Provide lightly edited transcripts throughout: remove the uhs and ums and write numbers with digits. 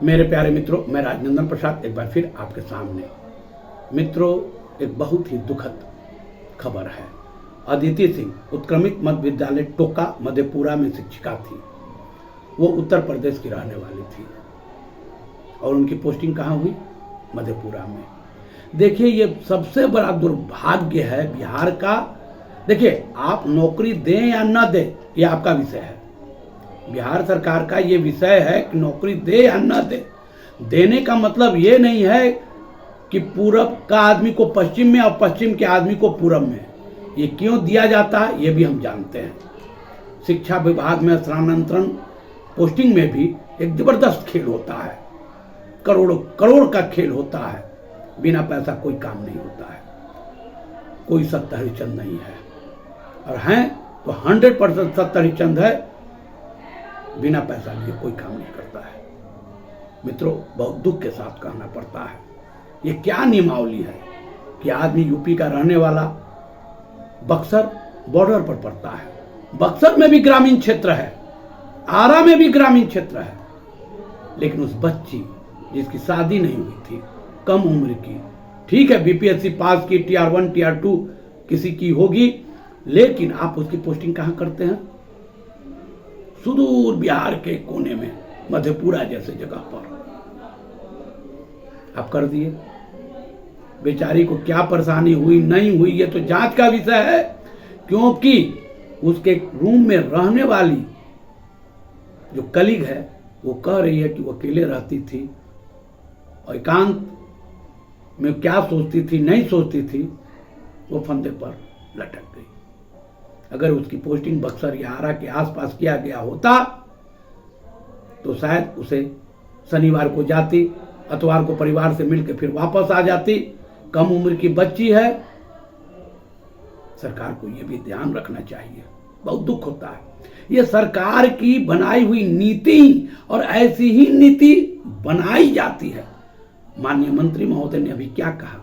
मेरे प्यारे मित्रों, मैं राजनंदन प्रसाद एक बार फिर आपके सामने। मित्रों, एक बहुत ही दुखद खबर है। अदिति सिंह उत्क्रमित मध्य विद्यालय टोका मधेपुरा में शिक्षिका थी। वो उत्तर प्रदेश की रहने वाली थी और उनकी पोस्टिंग कहाँ हुई? मधेपुरा में। देखिए, ये सबसे बड़ा दुर्भाग्य है बिहार का। देखिए, आप नौकरी दें या न दें, ये आपका विषय है। बिहार सरकार का ये विषय है कि नौकरी दे या न दे। देने का मतलब ये नहीं है कि पूरब का आदमी को पश्चिम में और पश्चिम के आदमी को पूरब में। ये क्यों दिया जाता है ये भी हम जानते हैं। शिक्षा विभाग में स्थानांतरण पोस्टिंग में भी एक जबरदस्त खेल होता है। करोड़ों करोड़ का खेल होता है। बिना पैसा कोई काम नहीं होता है। कोई सत्ता हरिचंद नहीं है, और हैं तो 100% सत्ता हरिचंद है। बिना पैसा लिए कोई काम नहीं करता है। मित्रों, बहुत दुख के साथ कहना पड़ता है, ये क्या नियमावली है कि आदमी यूपी का रहने वाला, बक्सर बॉर्डर पर पड़ता है, बक्सर में भी ग्रामीण क्षेत्र है, आरा में भी ग्रामीण क्षेत्र है, लेकिन उस बच्ची जिसकी शादी नहीं हुई थी, कम उम्र की, ठीक है बीपीएससी पास की, टीआर 1 टीआर 2 किसी की होगी, लेकिन आप उसकी पोस्टिंग कहां करते हैं? सुदूर बिहार के कोने में, मधेपुरा जैसे जगह पर आप कर दिए। बेचारी को क्या परेशानी हुई नहीं हुई ये तो जांच का विषय है, क्योंकि उसके रूम में रहने वाली जो कलीग है वो कह रही है कि वो अकेले रहती थी और एकांत में क्या सोचती थी नहीं सोचती थी, वो फंदे पर लटक गई। अगर उसकी पोस्टिंग बक्सर या आरा के आसपास किया गया होता तो शायद उसे शनिवार को जाती, इतवार को परिवार से मिलकर फिर वापस आ जाती। कम उम्र की बच्ची है। सरकार को यह भी ध्यान रखना चाहिए। बहुत दुख होता है। यह सरकार की बनाई हुई नीति, और ऐसी ही नीति बनाई जाती है। माननीय मंत्री महोदय ने अभी क्या कहा,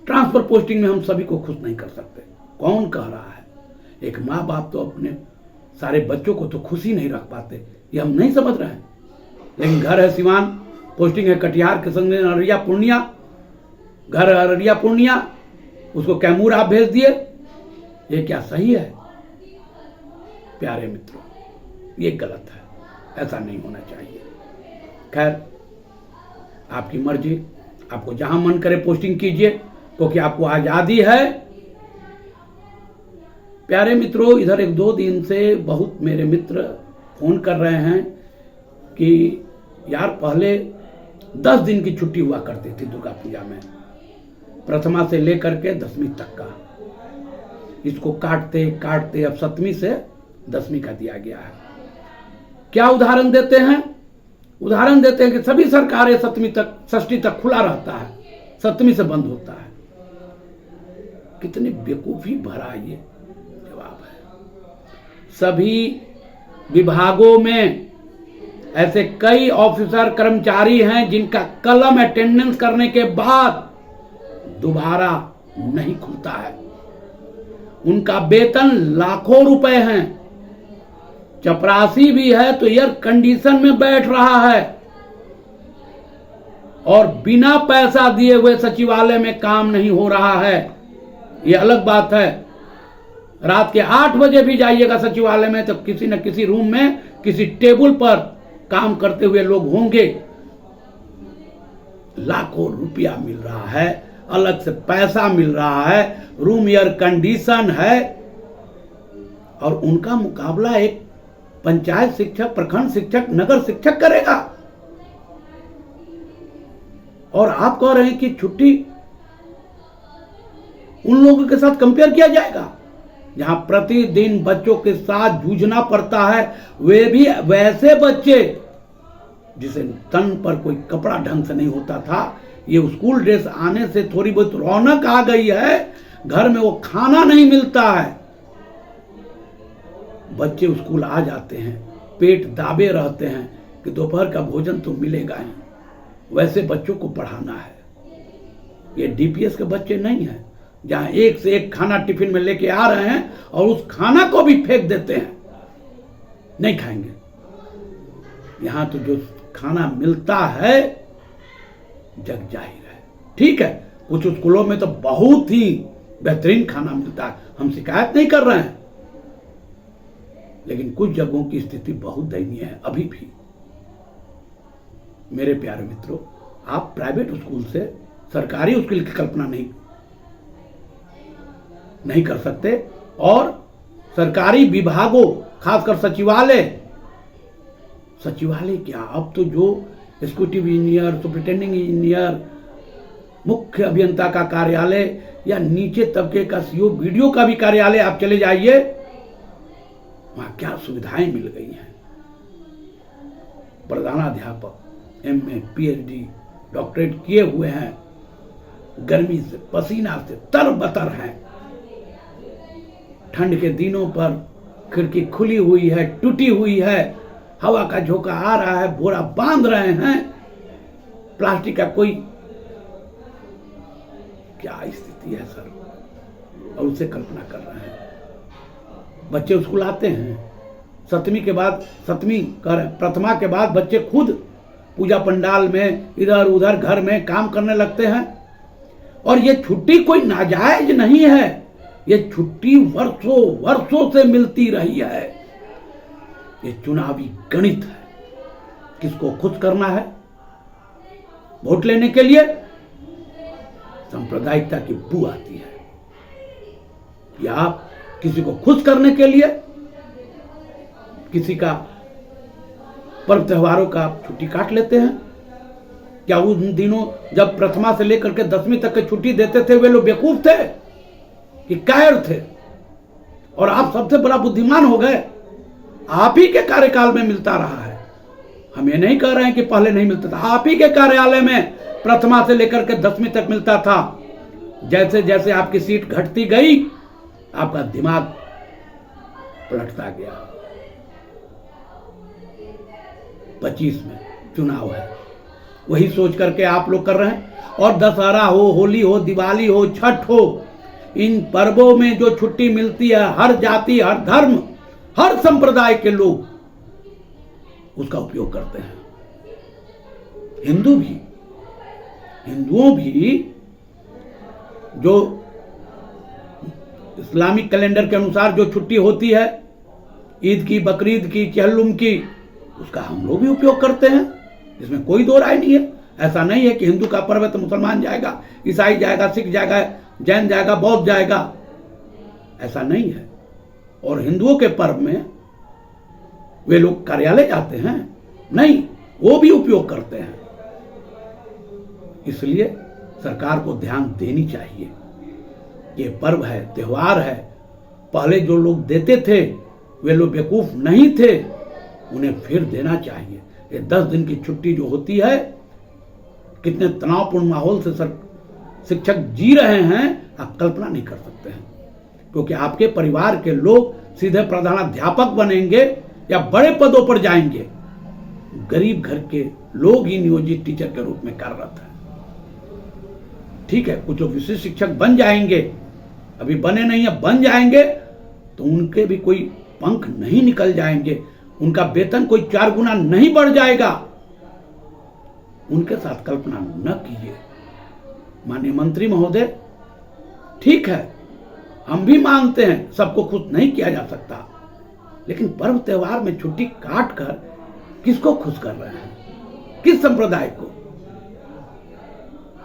ट्रांसफर पोस्टिंग में हम सभी को खुश नहीं कर सकते। कौन कह रहा है? एक माँ बाप तो अपने सारे बच्चों को तो खुशी नहीं रख पाते, ये हम नहीं समझ रहे हैं। लेकिन घर है सिवान, पोस्टिंग है कटिहार के संग अररिया पूर्णिया, घर अररिया पूर्णिया, उसको कैमूर आप भेज दिए। ये क्या सही है? प्यारे मित्रों, ये गलत है, ऐसा नहीं होना चाहिए। खैर, आपकी मर्जी, आपको जहां मन करे पोस्टिंग कीजिए, क्योंकि आपको आजादी है। प्यारे मित्रों, इधर 1-2 दिन से बहुत मेरे मित्र फोन कर रहे हैं कि यार पहले 10 दिन की छुट्टी हुआ करती थी दुर्गा पूजा में, प्रथमा से लेकर के 10वीं तक का। इसको काटते काटते अब 7वीं से 10वीं का दिया गया है। क्या उदाहरण देते हैं? उदाहरण देते हैं कि सभी सरकारें 7वीं तक, 6वीं तक खुला रहता है, 7वीं से बंद होता है। कितनी बेवकूफी भरा ये जवाब है। सभी विभागों में ऐसे कई ऑफिसर कर्मचारी हैं जिनका कलम अटेंडेंस करने के बाद दोबारा नहीं खुलता है। उनका वेतन लाखों रुपए हैं। चपरासी भी है तो एयर कंडीशन में बैठ रहा है और बिना पैसा दिए हुए सचिवालय में काम नहीं हो रहा है। यह अलग बात है। रात के 8 बजे भी जाइएगा सचिवालय में तो किसी न किसी रूम में, किसी टेबल पर काम करते हुए लोग होंगे। लाखों रुपया मिल रहा है, अलग से पैसा मिल रहा है, रूम एयर कंडीशन है, और उनका मुकाबला एक पंचायत शिक्षक, प्रखंड शिक्षक, नगर शिक्षक करेगा। और आप कह रहे हैं कि छुट्टी उन लोगों के साथ कंपेयर किया जाएगा जहां प्रतिदिन बच्चों के साथ जूझना पड़ता है। वे भी वैसे बच्चे जिसे तन पर कोई कपड़ा ढंग से नहीं होता था। ये स्कूल ड्रेस आने से थोड़ी बहुत रौनक आ गई है, घर में वो खाना नहीं मिलता है। बच्चे स्कूल आ जाते हैं, पेट दाबे रहते हैं कि दोपहर का भोजन तो मिलेगा ही। वैसे बच्चों को पढ़ाना है। ये डीपीएस के बच्चे नहीं हैं जहां एक से एक खाना टिफिन में लेके आ रहे हैं और उस खाना को भी फेंक देते हैं, नहीं खाएंगे। यहां तो जो खाना मिलता है जग जाहिर है। ठीक है, कुछ स्कूलों में तो बहुत ही बेहतरीन खाना मिलता है, हम शिकायत नहीं कर रहे हैं, लेकिन कुछ जगहों की स्थिति बहुत दयनीय है अभी भी। मेरे प्यारे मित्रों, आप प्राइवेट स्कूल से सरकारी स्कूल की कल्पना नहीं कर सकते, और सरकारी विभागों, खासकर सचिवालय क्या, अब तो जो एग्जीक्यूटिव इंजीनियर, सुपरिटेंडिंग इंजीनियर, मुख्य अभियंता का कार्यालय या नीचे तबके का सीओ, बीडीओ का भी कार्यालय आप चले जाइए, वहां क्या सुविधाएं मिल गई हैं। प्रधानाध्यापक एमए, पीएचडी, डॉक्टरेट किए हुए हैं, गर्मी से पसीना से तरबतर हैं, ठंड के दिनों पर खिड़की खुली हुई है, टूटी हुई है, हवा का झोंका आ रहा है, बोरा बांध रहे हैं, प्लास्टिक का कोई क्या स्थिति है सर, और उससे कल्पना कर रहे हैं। बच्चे स्कूल आते हैं, प्रथमा के बाद बच्चे खुद पूजा पंडाल में इधर उधर घर में काम करने लगते हैं, और ये छुट्टी कोई नाजायज नहीं है, ये छुट्टी वर्षों से मिलती रही है। ये चुनावी गणित है, किसको खुश करना है वोट लेने के लिए, सांप्रदायिकता की बू आती है, या आप किसी को खुश करने के लिए किसी का पर्व त्योहारों का छुट्टी काट लेते हैं। क्या उन दिनों जब प्रथमा से लेकर के 10वीं तक की छुट्टी देते थे वे लोग बेवकूफ थे कि कायर थे, और आप सबसे बड़ा बुद्धिमान हो गए, आप ही के कार्यकाल में मिलता रहा है। हम ये नहीं कह रहे हैं कि पहले नहीं मिलता था, आप ही के कार्यालय में प्रथमा से लेकर के 10वीं तक मिलता था। जैसे जैसे आपकी सीट घटती गई, आपका दिमाग पलटता गया। 25 में चुनाव है, वही सोच करके आप लोग कर रहे हैं। और दशहरा हो, होली हो, दिवाली हो, छठ हो, इन पर्वों में जो छुट्टी मिलती है, हर जाति, हर धर्म, हर संप्रदाय के लोग उसका उपयोग करते हैं। हिंदुओं भी जो इस्लामिक कैलेंडर के अनुसार जो छुट्टी होती है, ईद की, बकरीद की, चहल्लुम की, उसका हम लोग भी उपयोग करते हैं, इसमें कोई दो राय नहीं है। ऐसा नहीं है कि हिंदू का पर्व है तो मुसलमान जाएगा, ईसाई जाएगा, सिख जाएगा, जैन जाएगा, बौद्ध जाएगा, ऐसा नहीं है। और हिंदुओं के पर्व में वे लोग कार्यालय जाते हैं? नहीं, वो भी उपयोग करते हैं। इसलिए सरकार को ध्यान देनी चाहिए। ये पर्व है, त्योहार है, पहले जो लोग देते थे वे लोग बेवकूफ नहीं थे, उन्हें फिर देना चाहिए। ये 10 दिन की छुट्टी जो होती है, कितने तनावपूर्ण माहौल से शिक्षक जी रहे हैं, आप कल्पना नहीं कर सकते हैं। क्योंकि आपके परिवार के लोग सीधे प्रधानाध्यापक बनेंगे या बड़े पदों पर जाएंगे, गरीब घर के लोग ही नियोजित टीचर के रूप में कार्यरत हैं। ठीक है, कुछ विशिष्ट शिक्षक बन जाएंगे, अभी बने नहीं है, बन जाएंगे तो उनके भी कोई पंख नहीं निकल जाएंगे, उनका वेतन कोई 4 गुना नहीं बढ़ जाएगा। उनके साथ कल्पना न कीजिए। माननीय मंत्री महोदय, ठीक है, हम भी मानते हैं सबको खुश नहीं किया जा सकता, लेकिन पर्व त्योहार में छुट्टी काट कर किसको खुश कर रहे हैं, किस संप्रदाय को?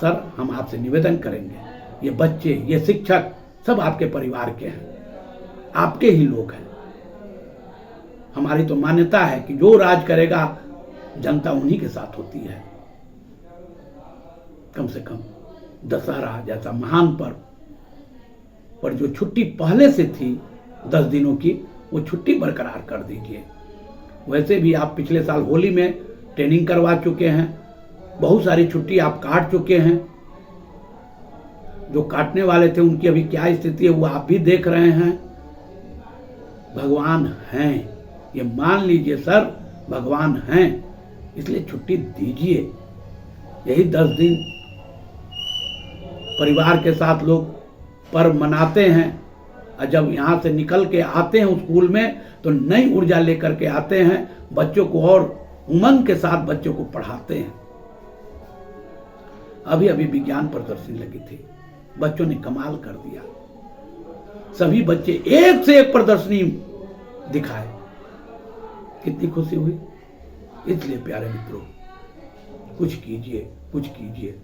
सर, हम आपसे निवेदन करेंगे, ये बच्चे, ये शिक्षक सब आपके परिवार के हैं, आपके ही लोग हैं। हमारी तो मान्यता है कि जो राज करेगा जनता उन्हीं के साथ होती है। कम से कम दशहरा जैसा महान पर्व पर जो छुट्टी पहले से थी 10 दिनों की, वो छुट्टी बरकरार कर दीजिए। वैसे भी आप पिछले साल होली में ट्रेनिंग करवा चुके हैं, बहुत सारी छुट्टी आप काट चुके हैं। जो काटने वाले थे उनकी अभी क्या स्थिति है वो आप भी देख रहे हैं। भगवान हैं, ये मान लीजिए सर, भगवान हैं, इसलिए छुट्टी दीजिए। यही 10 दिन परिवार के साथ लोग पर्व मनाते हैं, और जब यहाँ से निकल के आते हैं स्कूल में तो नई ऊर्जा लेकर के आते हैं, बच्चों को और उमंग के साथ बच्चों को पढ़ाते हैं। अभी अभी विज्ञान प्रदर्शनी लगी थी, बच्चों ने कमाल कर दिया। सभी बच्चे एक से एक प्रदर्शनी दिखाए, कितनी खुशी हुई। इसलिए प्यारे मित्रों, कुछ कीजिए, कुछ कीजिए।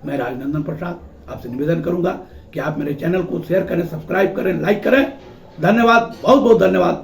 मैं राजनंदन प्रसाद आपसे निवेदन करूंगा कि आप मेरे चैनल को शेयर करें, सब्सक्राइब करें, लाइक करें। धन्यवाद, बहुत बहुत धन्यवाद।